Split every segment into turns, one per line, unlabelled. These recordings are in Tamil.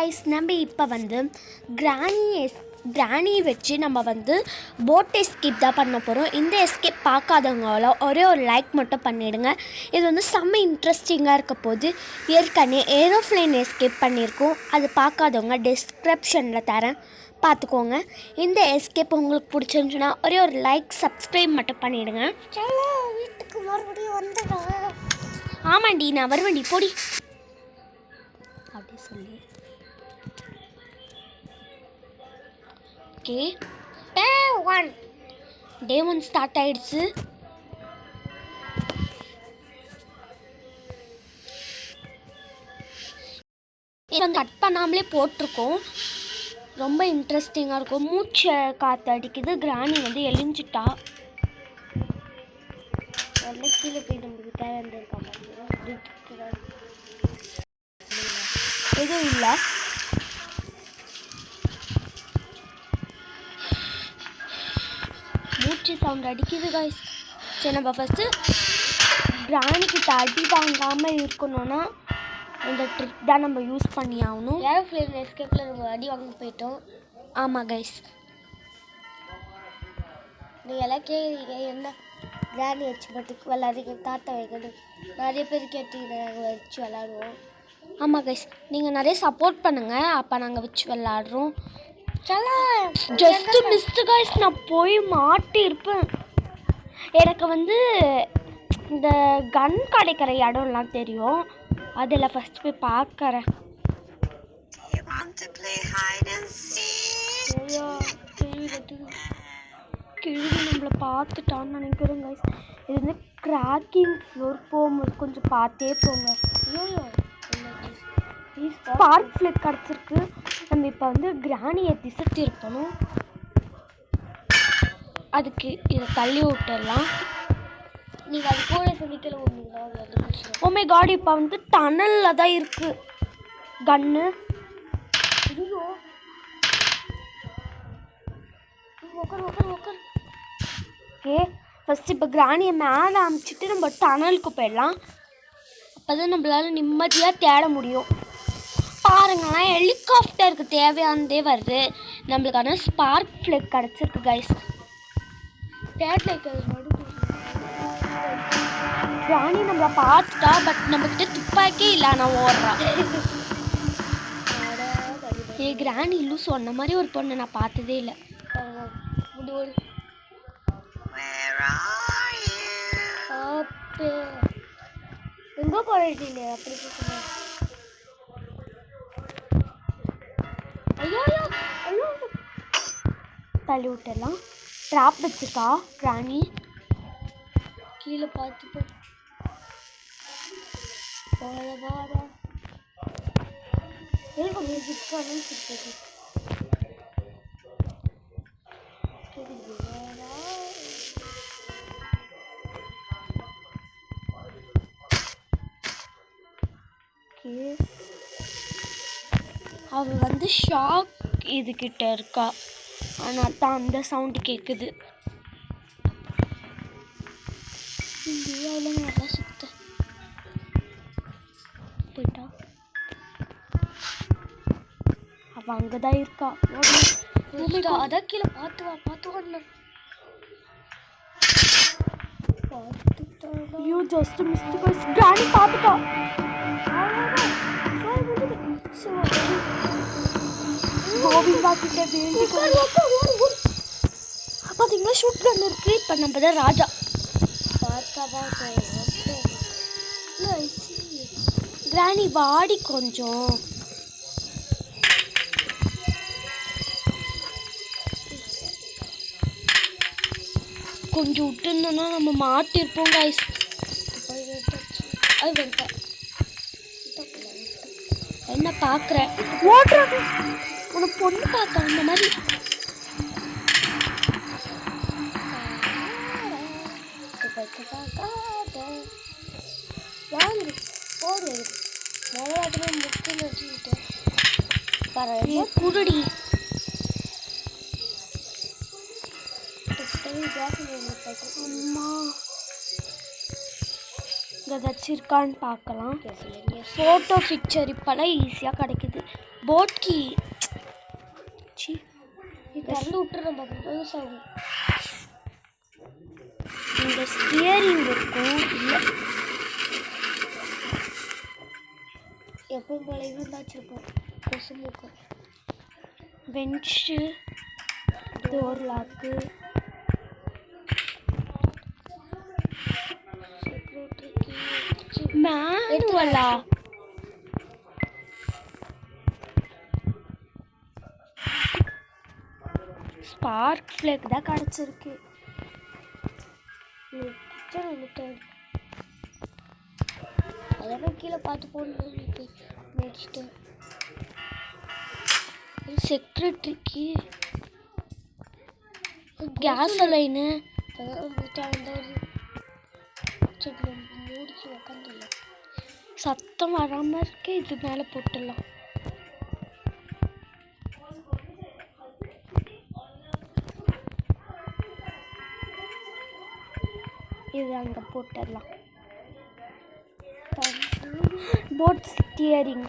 guys, நம்ம இப்போ வந்து கிரானி வச்சு நம்ம வந்து போட் எஸ்கேப் தான் பண்ண போகிறோம். இந்த எஸ்கேப் பார்க்காதவங்களோ ஒரே ஒரு லைக் மட்டும் பண்ணிவிடுங்க. இது வந்து செம்ம இன்ட்ரெஸ்டிங்காக இருக்க போது. ஏற்கனவே ஏரோப்ளேன் எஸ்கேப் பண்ணியிருக்கோம், அது பார்க்காதவங்க டிஸ்கிரிப்ஷனில் தரேன், பார்த்துக்கோங்க. இந்த எஸ்கேப் உங்களுக்கு பிடிச்சிருந்துச்சுன்னா ஒரே ஒரு லைக் சப்ஸ்கிரைப் மட்டும் பண்ணிவிடுங்க.
வீட்டுக்கு மறுபடியும் வந்துடுறேன்.
ஆமாண்டி, நான் வருவேண்டி, போடி அப்படி சொல்லி. ஓகே, டே ஒன் ஸ்டார்ட் ஆயிடுச்சு. கட் பண்ணாமலே போட்டிருக்கோம். ரொம்ப இன்ட்ரெஸ்டிங்காக இருக்கும். மூச்சை காற்று அடிக்குது. கிராணி வந்து எழிஞ்சிட்டா. எல்லாம் கீழே போய் நம்மளுக்கு தேவையான எதுவும் இல்லை. மூச்சு சவுண்ட் அடிக்குது guys. சரி, நம்ம ஃபஸ்ட்டு கிராணிக்கிட்ட அடி வாங்காமல் இருக்கணும்னா இந்த ட்ரிக் தான் நம்ம யூஸ் பண்ணி ஆகணும்.
ஏரோப்ளேன் எஸ்கேப்பில் நம்ம அடி வாங்க போயிட்டோம்.
ஆமாம் கைஸ்,
நீங்கள் எல்லாம் கேட்குறீங்க என்ன கிராணி வச்சு மட்டும் விளாடுறீங்க, தாத்தா வைக்கணும். நிறைய பேர் கேட்டீங்க, நாங்கள் வச்சு விளாடுவோம்.
ஆமாம் கைஸ், நீங்கள் நிறைய சப்போர்ட் பண்ணுங்கள், அப்போ நாங்கள் வச்சு விளாடுறோம்.
ஜஸ்ட்
மிஸ்டு கைஸ், நான் போய் மாட்டியிருப்பேன். எனக்கு வந்து இந்த கன் கிடைக்கிற இடம்லாம் தெரியும், அதில் ஃபஸ்ட் போய் பார்க்குறேன். கிழவி நம்மளை பார்த்துட்டான்னு நினைக்கிறேன் கைஸ். இது வந்து கிராக்கிங் ஃப்ளோர், போகும்போது கொஞ்சம் பார்த்தே போங்க. ஸ்பார்க் ஃப்ளக் கிடச்சிருக்கு. நம்ம இப்போ வந்து கிராணியை திசை திருப்பணும். அதுக்கு இதை தள்ளி விட்டுடலாம்.
நீங்கள் அது கூட சொல்லிக்கல ஒன்றுங்களா?
ஓ மை காட், இப்போ வந்து டனலில் தான் இருக்குது கன்னு. ஓகே, ஃபஸ்ட் இப்போ கிராணியை மேலே அமுச்சிட்டு நம்ம டனலுக்கு போயிடலாம். அப்போ தான் நம்மளால் நிம்மதியாக தேட முடியும். பாருங்களேன், ஹெலிகாப்டருக்கு தேவையானதே வருது. நம்மளுக்கான ஸ்பார்க் ஃப்ளக் கிடச்சிருக்கு கைஸ். கிராணி நம்மளை பார்த்துட்டா, பட் நம்மக்கிட்ட துப்பாக்கே இல்லை, நான் ஓடுறான். கிராணி இல்லு சொன்ன மாதிரி ஒரு பொண்ணை நான் பார்த்ததே இல்லை.
எங்கே போயிட்டீங்க? அப்படி சொல்லுங்க.
ஐயோ ஐயோ, தள்ளி விட்டுடலாம். ட்ராப் வச்சுருக்கா கிராணி.
கீழே பார்த்து
அவ வந்து ஷாக் இதுகிட்ட இருக்கா, ஆனால் தான் அந்த சவுண்டு கேட்குது. இந்தியாவில் நல்லா சுத்த போயிட்டா. அவள் அங்கே தான் இருக்கா.
அதான் கீழே பார்த்து வா, பார்த்து வரணும்.
ஐயோ, ஜஸ்ட் மிஸ்டு கைஸ். கிராணி பார்த்துட்டா. கோவிந்தா கிட்ட வேண்டி பார்த்தீங்களா, ஷூட் கன் இருக்குது. இப்போ நம்ம தான் ராஜா. கிராணி வாடி கொஞ்சம். கொஞ்சம் விட்டுருந்தோன்னா நம்ம மாட்டிருப்போம் கைஸ். என்ன பார்க்குற? ஓடுறாங்க உன்னை பொண்ணு பார்க்க அந்த மாதிரி.
வாங்க போடு. முதலாவது முக்கியம் வச்சுக்கிட்டேன்
குருடி. அம்மா, இங்கே ஏதாச்சும் இருக்கான்னு பார்க்கலாம். ஃபோட்டோ பிக்சர் இப்போலாம் ஈஸியாக கிடைக்குது. போட் கீ
கரண்ட் விட்டுறோம் பார்த்து ஆகும்.
இந்த ஸ்டியரிங் இருக்கும். இல்லை
எப்பவும் போல இவன் தான் வச்சுருப்போம். கொசு மூக்கம்
பெஞ்சு, டோர் லாக்கு, மேனுவலா ஸ்பார்க் ஃப்ளேக் தான் கிடச்சிருக்கு.
கிச்சன் வந்துட்டு அதெல்லாம் கீழே பார்த்து போட்டு முடிச்சுட்டு
செக்ரட்டரிக்கு கேஸ் லைனு
மூடிச்சு உக்காந்துல
சத்தம் வராமல் இருக்கு. இது மேலே போட்டுடலாம். இது அங்கே போட்டுடலாம். போட் ஸ்டியரிங்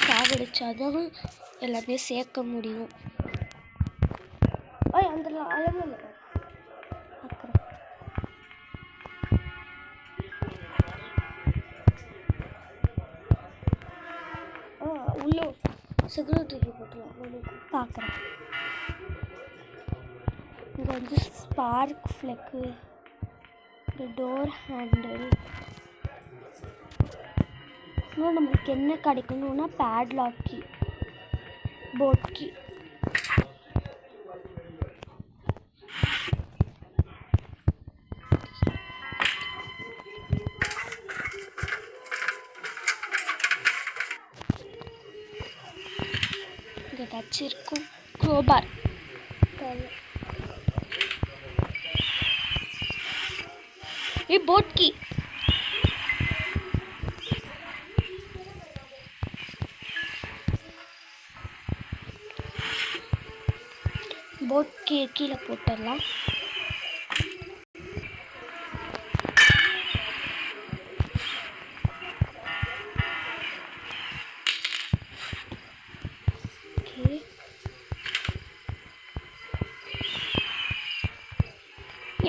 சாவடிச்சாதான் எல்லாமே சேர்க்க முடியும்.
அந்த அளவு இல்லை உள்ள செக்யூரிட்டிக்கு போட்டுலாம்
பார்க்குறேன். இங்கே வந்து ஸ்பார்க் ஃப்ளெக்கு, டோர் ஹேண்டில். இன்னும் நம்மளுக்கு என்ன கிடைக்கணும்னா பேட்லாக் கீ, போட் கீ. இங்கே ஏதாச்சும் இருக்கும். க்ரோபார், போட் கீ. போட் கீ கீழே போட்டுடலாம்.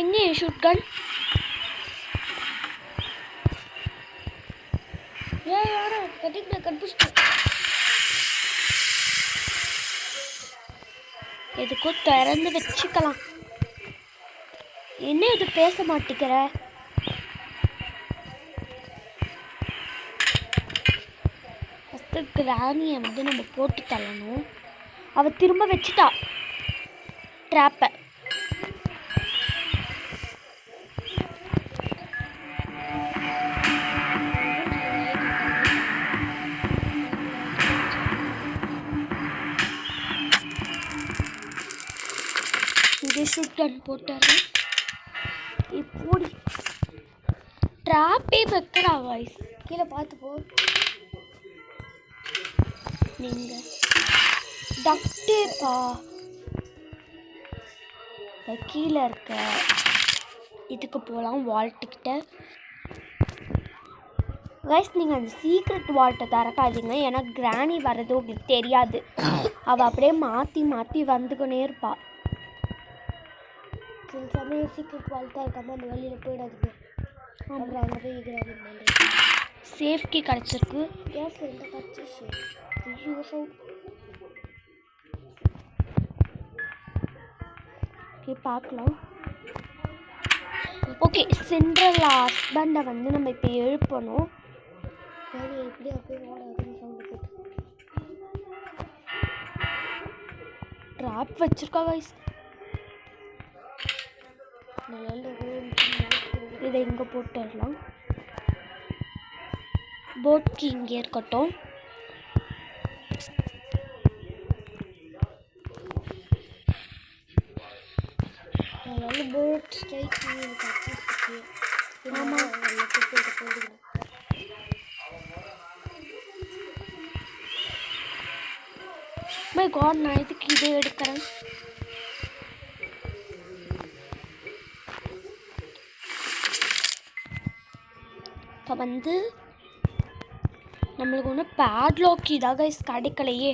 எங்கே ஷூட் கன்? எதுக்கும் திறந்து வச்சுக்கலாம். என்ன இது பேச மாட்டேங்கிற? ஃபஸ்ட்டு கிராணியை வந்து நம்ம போட்டு தள்ளணும். அவள் திரும்ப வச்சுட்டா ட்ராப்பை. இங்கே ஷூட் கன் போட்டுறேன். இப்போடி ட்ராப்பே வைக்கிறா வாய்ஸ்.
கீழே பார்த்து போ.
நீங்கள் டக்டேப்பா கீழே இருக்க இதுக்கு போகலாம். வால்ட்டுக்கிட்ட கைஸ், நீங்கள் அந்த சீக்ரெட் வால்ட்டை திறக்காதீங்க. ஏன்னா கிராணி வர்றது உங்களுக்கு தெரியாது. அவள் அப்படியே மாற்றி மாற்றி வந்துக்கினே இருப்பாள்.
சில சமயம் சீக்ரெட் வால்ட்டாக இருக்காமல் அந்த வழியில் போயிடாதுங்க. அப்புறம் அங்கே போய் கிராணி
சேஃப்டி கிடச்சிருக்கு.
கேஸில் எந்த கிடச்சிச்சு?
ஓகே, பார்க்கலாம். ஓகே, சிண்ட்ரெல்லா ஹஸ்பண்டை வந்து நம்ம இப்போ எழுப்பணும்.
எப்படி அப்படியே ஓடாதுன்னு சவுண்டு போட்டு
ட்ராப் வச்சிருக்கா கைஸ். இதை இங்கே போட்டுடலாம். போட்க்கு இங்கே இருக்கட்டும்.
போட் ஸ்ட்ரைக்
ஆமாம். மை காட், நான் இதுக்கு இதை எடுக்கிறேன். இப்போ வந்து நம்மளுக்கு ஒன்றும் பேட்லாக்கி தான் கைஸ் கிடைக்கலையே.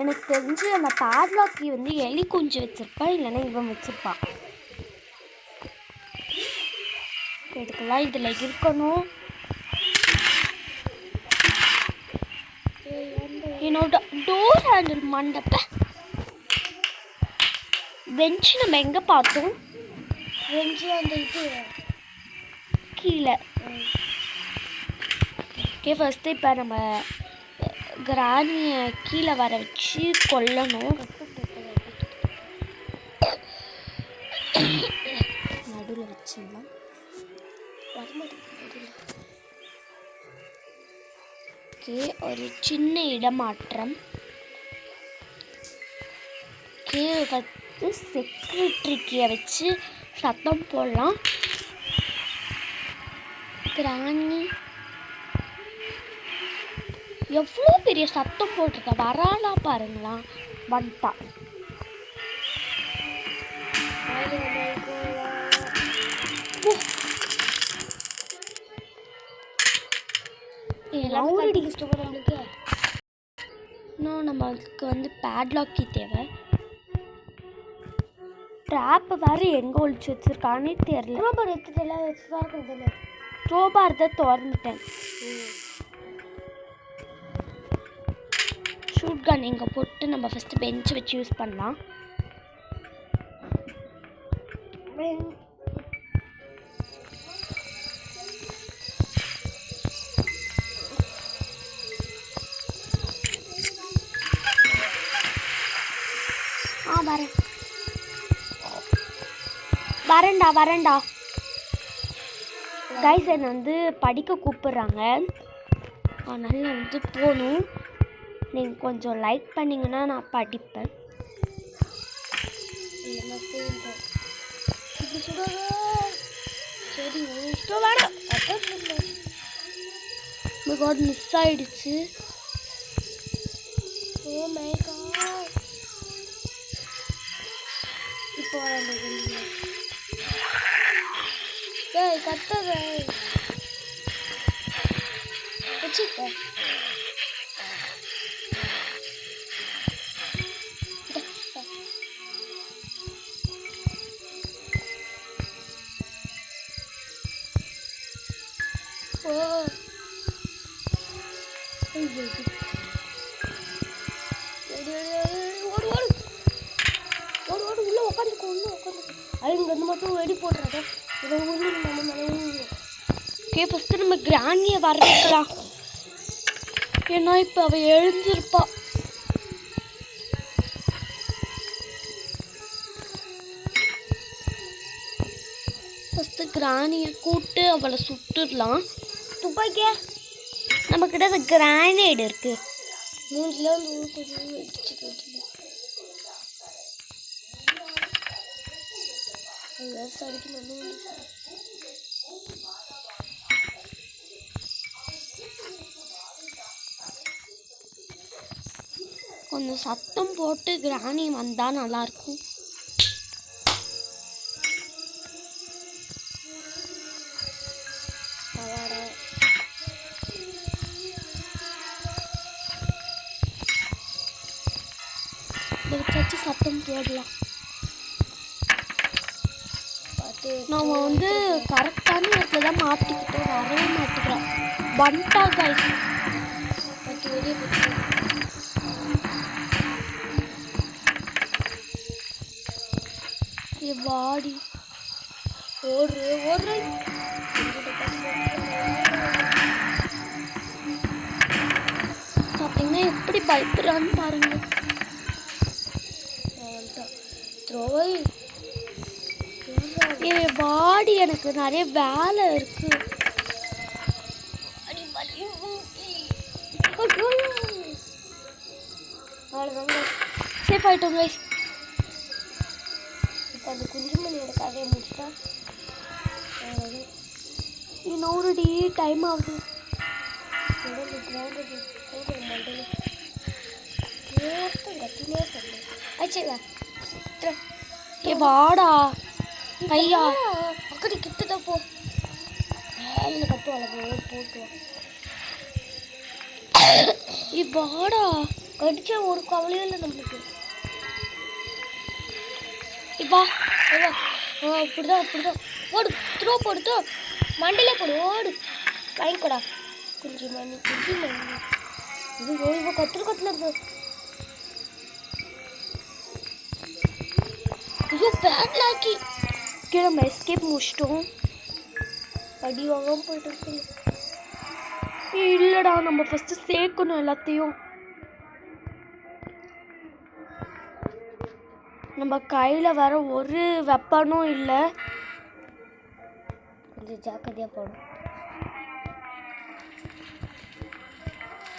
எனக்கு தெரிஞ்சு அந்த பேட்லாக்கி வந்து எலி குஞ்சு வச்சுருப்பான், இல்லைன்னா இவன் வச்சுருப்பான். இதுக்கெல்லாம் இதில் இருக்கணும். என்னோட டோர் ஹேண்டில் மண்டப்ப பெஞ்சு நம்ம எங்கே பார்த்தோம்?
பெஞ்சு அந்த இது
கீழே. ஓகே, ஃபஸ்ட்டு இப்போ நம்ம கிராணியை கீழே வர வச்சு கொல்லணும். நடுவில் வச்சிடலாம். ஓகே, ஒரு சின்ன இடமாற்றம். ஓகே, வந்து செக்யூரிட்டியை வச்சு சத்தம் போடலாம். கிராணி எவ்வளோ பெரிய சத்தம் போட்டிருக்க, வராளா பாருங்களா. வந்துட்டா. இன்னும் நமக்கு வந்து பேட்லாக்கி தேவை. ட்ராப்பை வேறு எங்கே ஒழிச்சு வச்சுருக்கானே தெரியல. ரோபார் தான் திறந்துட்டேன். ஷூட் கன் இங்கே போட்டு நம்ம ஃபஸ்ட்டு பெஞ்சை வச்சு யூஸ் பண்ணலாம். வரேன்டா கைஸ், என்னை வந்து படிக்க கூப்பிட்றாங்க, அதனால் நான் வந்து போகணும். நீங்கள் கொஞ்சம் லைக் பண்ணிங்கன்னா நான் படிப்பேன்.
சரி, இஷ்டம் வேணாம்.
மிஸ் ஆயிடுச்சு.
Oh my god. இப்போ ஏய் கத்தாத. வச்சுக்க. ஓ ஓடு உள்ள உட்காந்துக்கோ. இங்கே வந்து மட்டும் வெடி போடுறாங்க. இதை நம்ம மேலே.
ஓகே, ஃபஸ்ட்டு நம்ம கிராணியை வர வைக்கலாம். ஏன்னா இப்போ அவள் எழுந்திருப்பா. ஃபஸ்ட்டு கிராணியை கூப்பிட்டு அவளை சுட்டுடலாம்.
துப்பாக்கியா
நம்மக்கிட்ட அந்த கிரானைடு இருக்குது.
மூஞ்சில் வந்து கொஞ்சம் வெடிச்சுட்டு அடிக்க நல்லா.
கொஞ்சம் சத்தம் போட்டு கிராணி வந்தால் நல்லாயிருக்கும். வச்சு சத்தம் போடலாம். நம்ம வந்து கரெக்டான இடத்துல தான் மாட்டிக்கிட்டோம், வரவே மாட்டேங்கிறோம். வந்துட்டா கைஸ்.
வெளியே
வாடி
ஓடுற
பார்த்தீங்கன்னா எப்படி பயப்படுறான்னு பாருங்க. வாடி, எனக்கு நிறைய வேலை இருக்கு. சேஃப் ஆயிட்டோம் கைஸ்.
இப்போ அந்த குஞ்சுமணியோட கதையை முடிச்சுட்டா
இன்னொரு டைம் ஆகுது. வாடா கையா,
அக்கடி கிட்டதான் போ. காலில் கட்டு வளர்ப்போம் போட்டு
வாடா
கடிச்சா ஒரு கவலையும் இல்லை நம்மளுக்கு.
இப்பா
அப்படிதான் ஓடு த்ரோ போடுதோ மண்டிலே போடு ஓடு வாங்கிக்கோடா குஞ்சு மணி இது இப்போ கத்துல இருக்கு. ஐயோ பேட்லாக்கி
நம்ம எஸ்கேப் முடிச்சிட்டோம்.
அடி வாங்காம போயிட்டு இருக்கு.
இல்லைடா நம்ம ஃபஸ்ட்டு சேர்க்கணும் எல்லாத்தையும். நம்ம கையில் வர ஒரு வெப்பனும் இல்லை.
கொஞ்சம் ஜாக்கிரதையாக போடும்.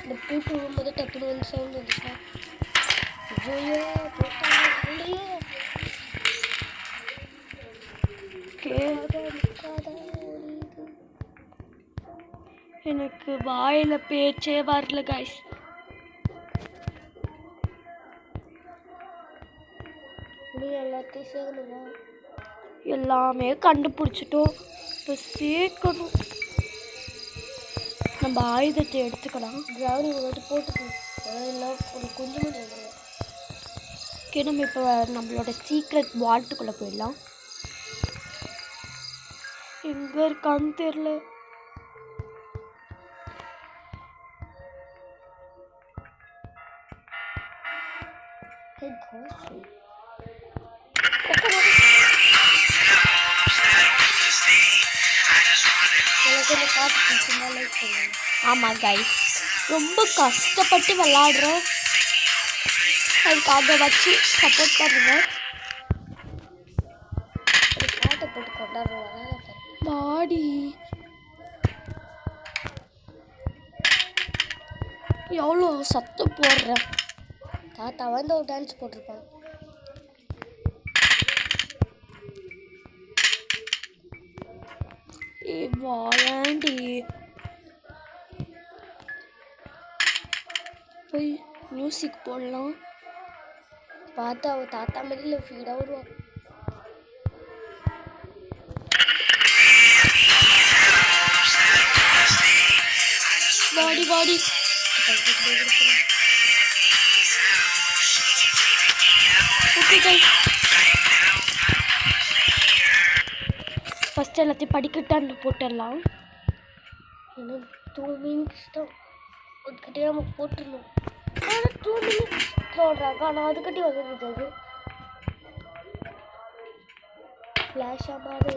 இந்த பூட்டு விடும்போது டக்குனு வந்து சவுண்ட் வந்துச்சா ஐயோ போட்டாங்க.
எனக்கு வாயில் பேச்சே வரல கைஸ்.
எல்லாத்தையும் சேர்க்கணுமா?
எல்லாமே கண்டுபிடிச்சிட்டோம். இப்போ சேர்க்கணும். நம்ம ஆயுதத்தை எடுத்துக்கலாம்.
கிரவுண்ட் வந்து போட்டுக்கணும். எல்லாம் ஒரு கொஞ்சம் வந்துடும்.
ஓகே நம்ம இப்போ நம்மளோட சீக்ரெட் வால்ட்டுக்குள்ளே போயிடலாம். எங்கே இருக்கான்னு தெரில. ஆமாம் கைஸ் ரொம்ப கஷ்டப்பட்டு விளாடுறோம். அதுக்காக வச்சு சப்போர்ட் பண்ணுங்க.
பாட்டை போட்டு கொண்டாடுறோம்.
பாடி எவ்வளோ சத்தம் போடுறேன்.
தாத்தா வந்து ஒரு டான்ஸ் போட்டிருப்பான்.
வாயாண்டி போய் மியூசிக் போடலாம்.
பார்த்தா அவள் தாத்தா மாதிரில ஃபீடாக வருவான்.
வாடி வாடி ஃபஸ்ட் எல்லாத்தையும் படிக்கட்டான்னு போட்டுடலாம்.
இன்னும் 2 minutes தான் அதுக்கிட்டே நம்ம போட்டுடணும். ஆனால் 2 minutes சொல்கிறாங்க. ஆனால் அதுக்கிட்டே வந்துடுது. அது ஃப்ளாஷாக மாறு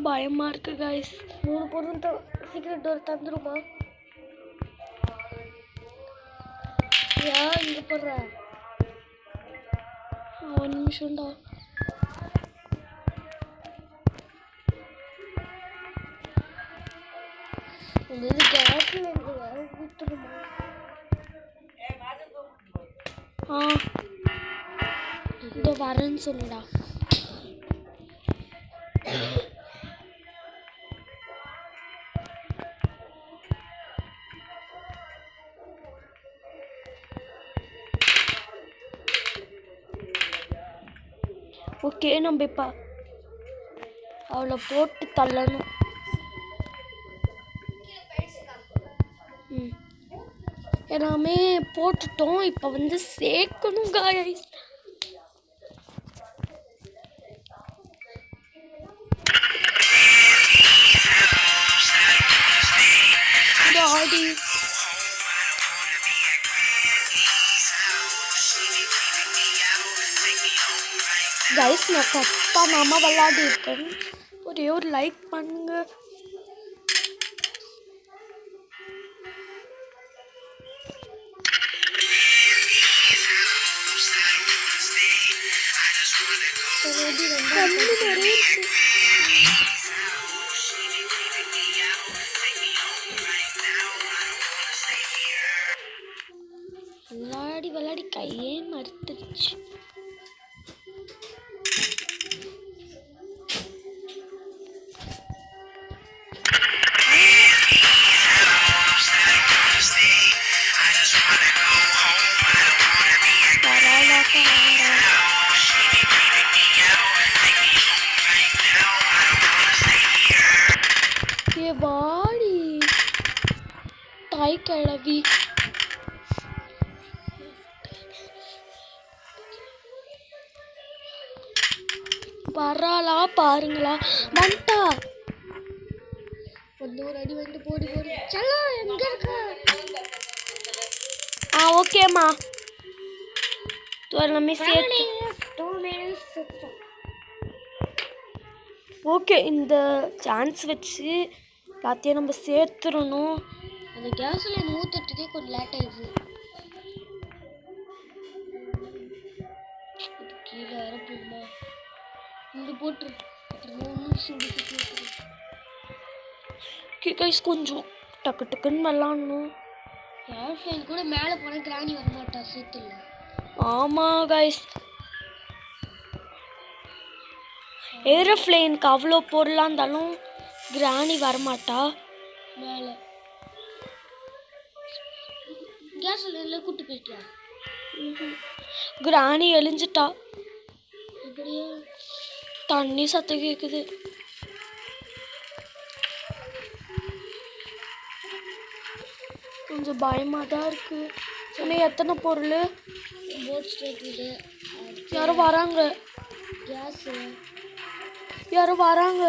பயமாக இருக்குது கைஸ்.
3 பொருள் சீக்கிரம் டோர் தந்துருமா? ஏன் இங்கே போடுற?
ஒரு நிமிஷம்டா.
கேஸ்ல ஊற்றணுமா?
இதோ வரேன்னு சொல்லுடா. ஓகே நம்ம இப்போ அவளை போட்டு தள்ளணும். எல்லாமே போட்டுட்டோம். இப்போ வந்து சேர்க்கணும் காய்ஸ். ஆடி கைஸ் நான் தப்பாக நாம விளையாடி இருக்கேன். ஒரே ஒரு லைக் பண்ணுங்க. விளையாடி விளையாடி கையே மறுத்துருச்சு. கிழவி. வராளா பாருங்களா. வந்துட்டா.
வந்து ஒரு அடி வந்து போடி போடி. செல்லம் எங்க இருக்க?
ஓகேம்மா. எல்லாமே சேர்த்து.
2 minutes சுத்தம்.
ஓகே, இந்த சான்ஸ் வச்சு எல்லாத்தையும் நம்ம சேர்த்துடணும்.
அந்த கேஸ்ல ஊத்துறதுக்கே கொஞ்சம் லேட் ஆயிடுது. கீழே இறப்புமா இங்க போட்டு
கைஸ் கொஞ்சம் டக்கு டக்குன்னு விளாடணும்.
ஏர் ஃபைல் கூட மேலே போனால் கிராணி வரமாட்டா சேர்த்துல.
ஆமாம் கைஸ், ஏரோப்ளேனுக்கு அவ்வளோ பொருளாக இருந்தாலும் கிராணி வரமாட்டா
மேலே. கேஸ் எல்லாம் கூட்டு போயிட்டியா?
கிராணி எழிஞ்சிட்டா.
எப்படியா?
தண்ணி சத்தம் கேட்குது. கொஞ்சம் பயமாக தான் இருக்கு. இன்னும் எத்தனை பொருள்?
போட் ஸ்டேட் இது.
யாரும் வராங்க.
கேஸ்
யாரும் வராங்க.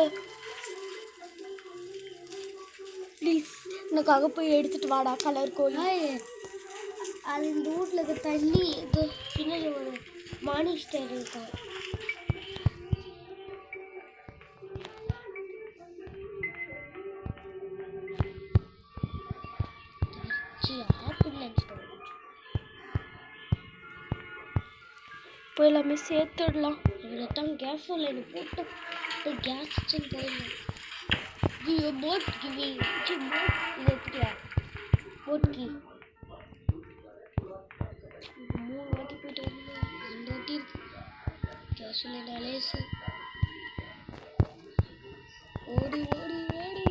ப்ளீஸ் எனக்காக போய் எடுத்துட்டு வாடா கலர் கோழி.
அது இந்த வீட்டில் இருக்க தண்ணி இது பின்னாடி ஒரு மானிஸ்டர் இருக்கும்.
போய் எல்லாமே சேர்த்துடலாம்.
இவ்வளோ தான் கேஸ் லைன் போட்டு கேஸ் கிச்சன் போயிடலாம். ஐயோ போட் கிவி போட் இது எடுத்துக்கல. போட் கீ 3 வாட்டி போயிட்டு வந்து 2 வாட்டி இருக்கு. கேஸ் லைன் அலேசு ஓடி ஓடி ஓடி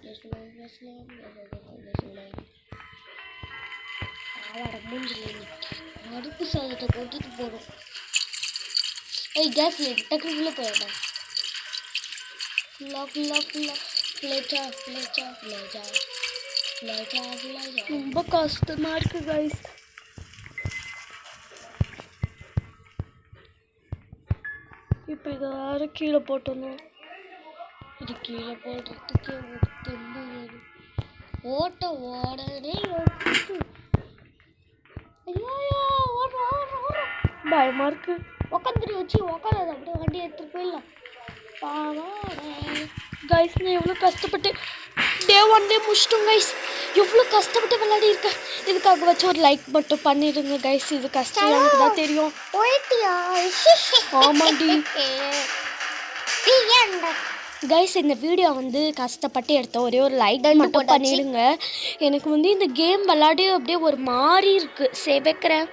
கேஸ் லைன் ஆவாட மூஞ்சில் அடுப்பு சாதத்தை கொட்டிட்டு போகிறோம். கேஸ் லைன் டக்குனு உள்ளே போயிடலாம்.
ரொம்ப கஷ்டமா இருக்கு கைஸ். இப்போ இதை வேற கீழே போட்டணும்.
இது கீழே போடுறதுக்கு ஒரு தெம்பு வேணும். ஓட்ட உடனே
பயமா இருக்கு.
உக்காந்துட்டு வச்சு உக்காராது அப்படியே வண்டி எடுத்துட்டு போயிடலாம்.
கைஸ் நான் எவ்வளோ கஷ்டப்பட்டு டே 1 டே முடிச்சிட்டோம் கைஸ். எவ்வளோ கஷ்டப்பட்டு விளையாடி இருக்கேன். இதுக்காக வச்சு ஒரு லைக் மட்டும் பண்ணிடுங்க கைஸ். இது கஷ்டம் எனக்கு தான் தெரியும்.
போயிட்டியா?
ஆமாண்டி கைஸ், இந்த வீடியோ வந்து கஷ்டப்பட்டு எடுத்த ஒரே ஒரு லைக் மட்டும் பண்ணிடுங்க. எனக்கு வந்து இந்த கேம் விளையாடி அப்படியே ஒரு மாதிரி இருக்கு. சரி வைக்கிறேன்.